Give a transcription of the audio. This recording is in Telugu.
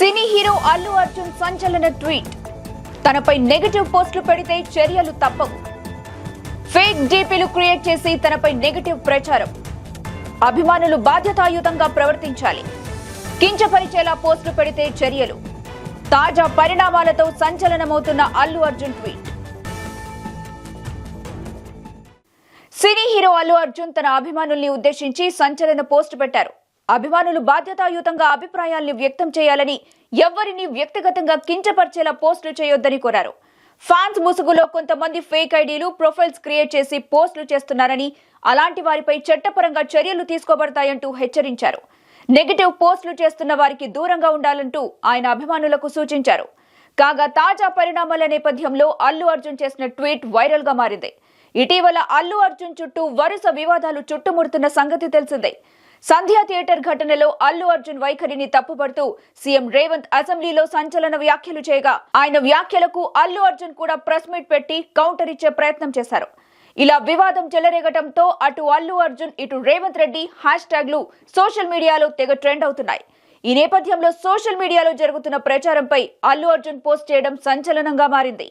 సినీ హీరో అల్లు అర్జున్ సంచలన ట్వీట్. తనపై నెగటివ్ పోస్టులు పెడితే చర్యలు తప్పవు. ఫేక్ డీపీలు క్రియేట్ చేసి తనపై నెగటివ్ ప్రచారం. అభిమానులు బాధ్యతాయుతంగా ప్రవర్తించాలి. కించపరిచేలా పోస్టులు పెడితే చర్యలు. తాజా పరిణామాలతో సంచలనమవుతున్న Allu Arjun tweet. Cine hero Allu Arjun తన అభిమానుల్ని ఉద్దేశించి సంచలన పోస్టు పెట్టారు. అభిమానులు బాధ్యతాయుతంగా అభిప్రాయాల్ని వ్యక్తం చేయాలని, ఎవ్వరిని వ్యక్తిగతంగా కించపరిచేలా పోస్టులు చేయొద్దని కోరారు. ఫ్యాన్స్ ముసుగులో కొంతమంది ఫేక్ ఐడీలు, ప్రొఫైల్స్ క్రియేట్ చేసి పోస్టులు చేస్తున్నారని, అలాంటి వారిపై చట్టపరంగా చర్యలు తీసుకోబడతాయంటూ హెచ్చరించారు. నెగటివ్ పోస్టులు చేస్తున్న వారికి దూరంగా ఉండాలంటూ ఆయన అభిమానులకు సూచించారు. కాగా తాజా పరిణామాల నేపథ్యంలో అల్లు అర్జున్ చేసిన ట్వీట్ వైరల్ గా మారింది. ఇటీవల అల్లు అర్జున్ చుట్టూ వరుస వివాదాలు చుట్టుముడుతున్న సంగతి తెలిసిందే. సంధ్య థియేటర్ ఘటనలో అల్లు అర్జున్ వైఖరిని తప్పుపడుతూ సీఎం రేవంత్ అసెంబ్లీలో సంచలన వ్యాఖ్యలు చేయగా, ఆయన వ్యాఖ్యలకు అల్లు అర్జున్ కూడా ప్రెస్ మీట్ పెట్టి కౌంటర్ ఇచ్చే ప్రయత్నం చేశారు. ఇలా వివాదం చెలరేగటంతో అటు అల్లు అర్జున్, ఇటు రేవంత్ రెడ్డి హ్యాష్ ట్యాగ్లు సోషల్ మీడియాలో తెగ ట్రెండ్ అవుతున్నాయి. ఈ నేపథ్యంలో సోషల్ మీడియాలో జరుగుతున్న ప్రచారంపై అల్లు అర్జున్ పోస్ట్ చేయడం సంచలనంగా మారింది.